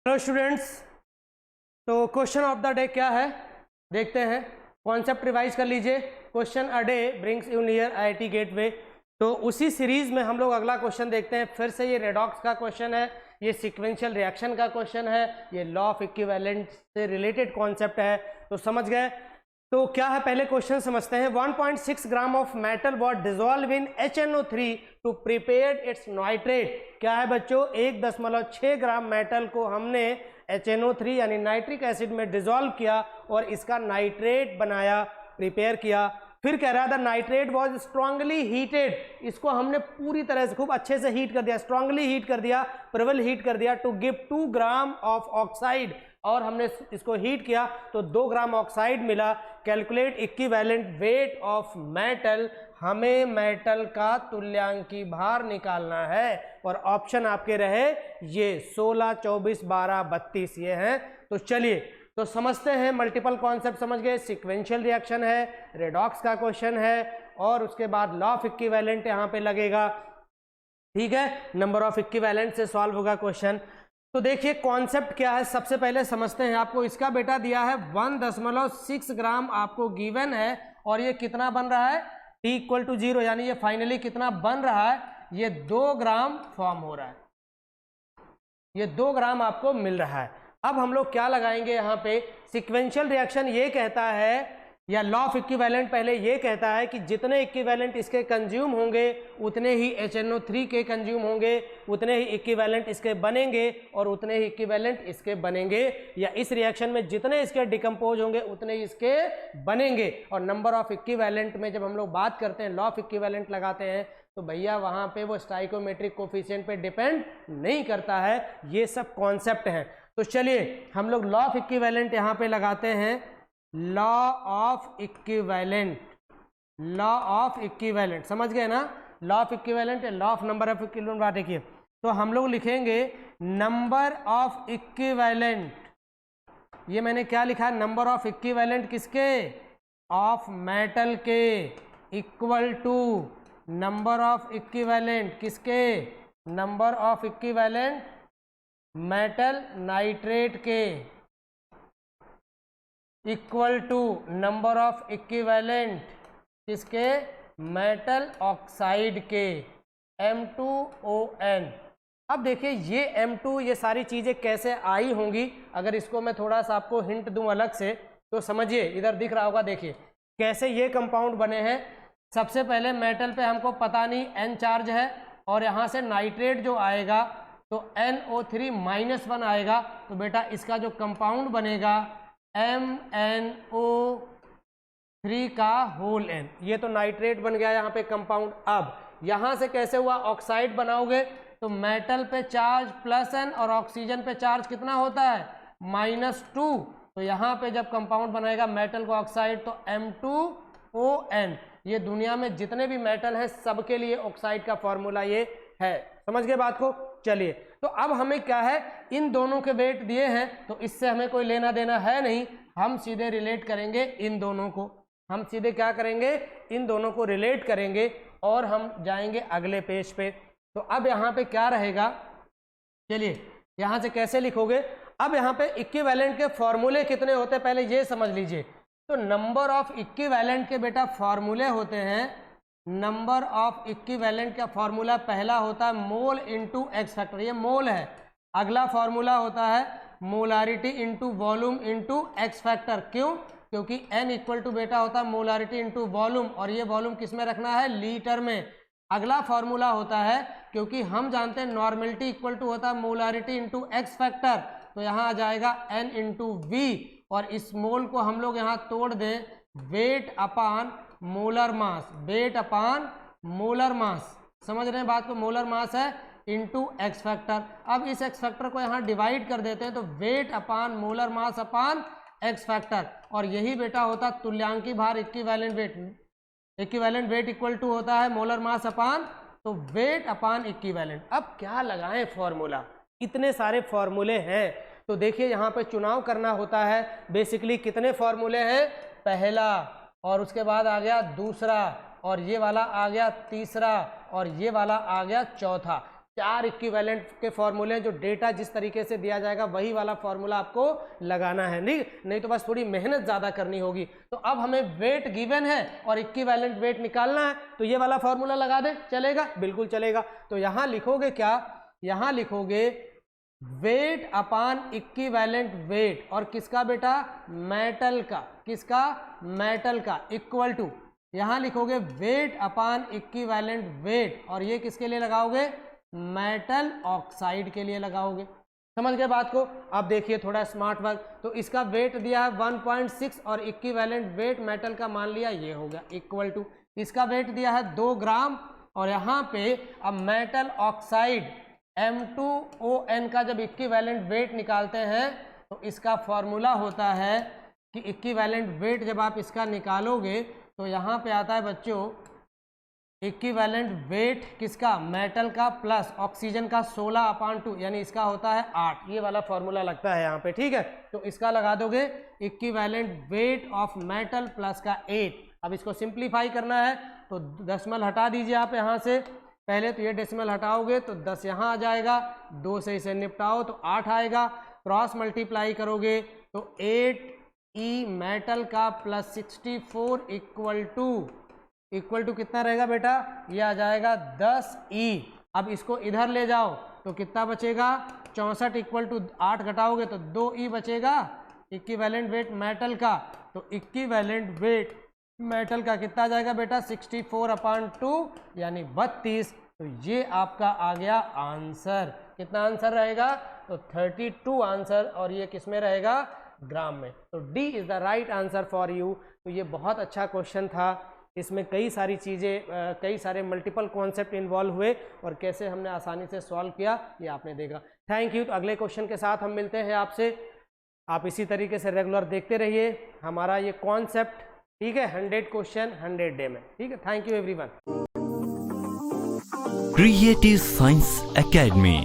Hello students, तो question of the day क्या है देखते हैं। कॉन्सेप्ट रिवाइज कर लीजिए। Question a day brings you near IIT gateway. तो उसी सीरीज में हम लोग अगला क्वेश्चन देखते हैं। फिर से ये रेडॉक्स का क्वेश्चन है, ये सीक्वेंशियल रिएक्शन का क्वेश्चन है, ये लॉ ऑफ इक्विवेलेंट से रिलेटेड कॉन्सेप्ट है। तो समझ गए। तो क्या है, पहले क्वेश्चन समझते हैं। 1.6 gram of metal what dissolve in HNO3 to prepare its nitrate. क्या है बच्चों, 1.6 ग्राम मेटल को हमने HNO3 यानी नाइट्रिक एसिड में डिजोल्व किया और इसका नाइट्रेट बनाया, प्रिपेयर किया। फिर कह रहा था नाइट्रेट वॉज स्ट्रांगली हीटेड। इसको हमने पूरी तरह से खूब अच्छे से हीट कर दिया, स्ट्रांगली हीट कर दिया, प्रबल हीट कर दिया to give 2 gram of oxide. और हमने इसको हीट किया तो 2 ग्राम ऑक्साइड मिला। Calculate equivalent weight of metal. हमें मेटल का तुल्यांकी भार निकालना है और ऑप्शन आपके रहे ये 16, 24, 12, 32 ये हैं। तो चलिए तो समझते हैं। मल्टीपल कॉन्सेप्ट समझ गए। सीक्वेंशियल रिएक्शन है, रेडॉक्स का क्वेश्चन है और उसके बाद लॉ ऑफ इक्विवेलेंट यहाँ पे लगेगा। ठीक है, नंबर ऑफ इक्विवेलेंट से सॉल्व होगा क्वेश्चन। तो देखिए कॉन्सेप्ट क्या है, सबसे पहले समझते हैं। आपको इसका बेटा दिया है 1.6 ग्राम आपको गिवन है और ये कितना बन रहा है, T = 0, यानी ये फाइनली कितना बन रहा है, ये 2 ग्राम फॉर्म हो रहा है, ये 2 ग्राम आपको मिल रहा है। अब हम लोग क्या लगाएंगे यहाँ पे, सीक्वेंशियल रिएक्शन ये कहता है या लॉ ऑफ इक्विवेलेंट पहले ये कहता है कि जितने इक्विवेलेंट इसके कंज्यूम होंगे उतने ही HNO3 के कंज्यूम होंगे, उतने ही इक्विवेलेंट इसके बनेंगे और उतने ही इक्विवेलेंट इसके बनेंगे, या इस रिएक्शन में जितने इसके डिकम्पोज होंगे उतने ही इसके बनेंगे। और नंबर ऑफ इक्विवेलेंट में जब हम लोग बात करते हैं, लॉ ऑफ इक्विवेलेंट लगाते हैं, तो भैया वहाँ पे वो स्टाइकोमेट्रिक कोफिशिएंट पे डिपेंड नहीं करता है। ये सब कॉन्सेप्ट हैं। तो चलिए हम लोग लॉ ऑफ इक्विवेलेंट यहाँ पे लगाते हैं। Law of equivalent, law of equivalent समझ गए ना। Law of equivalent, law of number of equivalent बात देखिए। तो हम लोग लिखेंगे नंबर ऑफ इक्विवेलेंट। ये मैंने क्या लिखा, नंबर ऑफ इक्विवेलेंट किसके, ऑफ मेटल के, equal to number of equivalent किसके, number of equivalent metal nitrate के, equal to number of equivalent किसके, मेटल ऑक्साइड के, M2ON। अब देखिए ये M2, ये सारी चीज़ें कैसे आई होंगी, अगर इसको मैं थोड़ा सा आपको हिंट दूं अलग से तो समझिए। इधर दिख रहा होगा, देखिए कैसे ये कंपाउंड बने हैं। सबसे पहले मेटल पे हमको पता नहीं N चार्ज है और यहाँ से नाइट्रेट जो आएगा तो NO3-1 आएगा। तो बेटा इसका जो कंपाउंड बनेगा MnO3 का होल N, ये तो नाइट्रेट बन गया यहाँ पे कंपाउंड। अब यहाँ से कैसे हुआ, ऑक्साइड बनाओगे तो मेटल पे चार्ज +N और ऑक्सीजन पे चार्ज कितना होता है, -2। तो यहाँ पे जब कंपाउंड बनाएगा मेटल को ऑक्साइड तो M2ON। ये दुनिया में जितने भी मेटल हैं सबके लिए ऑक्साइड का फॉर्मूला ये है। समझ गए बात को। चलिए तो अब हमें क्या है, इन दोनों के वेट दिए हैं तो इससे हमें कोई लेना देना है नहीं। हम सीधे रिलेट करेंगे इन दोनों को, हम सीधे क्या करेंगे, इन दोनों को रिलेट करेंगे और हम जाएंगे अगले पेज पे। तो अब यहाँ पे क्या रहेगा, चलिए यहाँ से कैसे लिखोगे। अब यहाँ पे इक्विवेलेंट के फॉर्मूले कितने होते हैं पहले ये समझ लीजिए। तो नंबर ऑफ इक्विवेलेंट के बेटा फॉर्मूले होते हैं, नंबर ऑफ इक्विवेलेंट का फॉर्मूला पहला होता है मोल इंटू एक्स फैक्टर, ये मोल है। अगला फॉर्मूला होता है molarity into volume into x factor. क्यों, क्योंकि N = बेटा होता है मोलारिटी इंटू वॉल्यूम, और ये वॉल्यूम किस में रखना है, लीटर में। अगला फॉर्मूला होता है, क्योंकि हम जानते हैं नॉर्मेलिटी = होता है मोलारिटी इंटू एक्स फैक्टर, तो यहाँ आ जाएगा N × V, और इस मोल को हम लोग यहाँ तोड़ दें, वेट अपान मोलर मास, वेट अपान मोलर मास। समझ रहे हैं बात को, मोलर मास है इंटू एक्स फैक्टर। अब इस एक्स फैक्टर को यहाँ डिवाइड कर देते हैं तो वेट अपान मोलर मास अपान एक्स फैक्टर, और यही बेटा होता है तुल्यांकी भार, इक्विवेलेंट वेट। इक्विवेलेंट वेट = होता है मोलर मास अपान, तो वेट अपान इक्विवेलेंट। अब क्या लगाएं फॉर्मूला, इतने सारे फॉर्मूले हैं। तो देखिए यहाँ पे चुनाव करना होता है। बेसिकली कितने फॉर्मूले हैं, पहला, और उसके बाद आ गया दूसरा, और ये वाला आ गया तीसरा, और ये वाला आ गया चौथा। 4 इक्विवेलेंट के फॉर्मूले, जो डेटा जिस तरीके से दिया जाएगा वही वाला फॉर्मूला आपको लगाना है, नहीं तो बस थोड़ी मेहनत ज़्यादा करनी होगी। तो अब हमें वेट गिवन है और इक्विवेलेंट वेट निकालना है, तो ये वाला फॉर्मूला लगा दे, चलेगा? बिल्कुल चलेगा। तो यहाँ लिखोगे क्या, यहाँ लिखोगे वेट अपान इक्विवेलेंट वेट, और किसका बेटा, मेटल का, किसका, मेटल का, इक्वल टू, यहाँ लिखोगे वेट अपान इक्विवेलेंट वेट, और ये किसके लिए लगाओगे, मेटल ऑक्साइड के लिए लगाओगे। समझ गए बात को? अब देखिए थोड़ा स्मार्ट वर्क, तो इसका वेट दिया है 1.6 और इक्विवेलेंट वेट मेटल का मान लिया ये हो गया, इक्वल टू इसका वेट दिया है 2 ग्राम, और यहाँ पे अब मेटल ऑक्साइड M2ON का जब इक्विवेलेंट वेट निकालते हैं तो इसका फॉर्मूला होता है कि इक्विवेलेंट वेट जब आप इसका निकालोगे तो यहाँ पे आता है बच्चों इक्विवेलेंट वेट किसका, मेटल का, प्लस ऑक्सीजन का 16/2, यानी इसका होता है 8। ये वाला फॉर्मूला लगता है यहाँ पे, ठीक है? तो इसका लगा दोगे equivalent weight of metal plus का 8। अब इसको सिंप्लीफाई करना है तो दशमल हटा दीजिए आप यहाँ से, पहले तो ये डेसिमल हटाओगे तो 10 यहाँ आ जाएगा, 2 से इसे निपटाओ तो 8 आएगा, क्रॉस मल्टीप्लाई करोगे तो 8E मेटल का प्लस 64 इक्वल टू कितना रहेगा बेटा, ये आ जाएगा 10E। अब इसको इधर ले जाओ तो कितना बचेगा, 64 इक्वल टू 8 घटाओगे तो 2E बचेगा इक्विवेलेंट वेट मेटल का। तो इक्विवेलेंट वेट मेटल का कितना आ जाएगा बेटा, 64/2 यानी 32। तो ये आपका आ गया आंसर। कितना आंसर रहेगा, तो 32 आंसर, और ये किस में रहेगा, ग्राम में। तो D is the right answer for you. तो ये बहुत अच्छा क्वेश्चन था, इसमें कई सारी चीज़ें, कई सारे मल्टीपल कॉन्सेप्ट इन्वॉल्व हुए और कैसे हमने आसानी से सॉल्व किया ये आपने देखा। Thank you. तो अगले क्वेश्चन के साथ हम मिलते हैं आपसे। आप इसी तरीके से रेगुलर देखते रहिए हमारा ये कॉन्सेप्ट, ठीक है? 100 क्वेश्चन 100 डे में, ठीक है? Thank you everyone. Creative science academy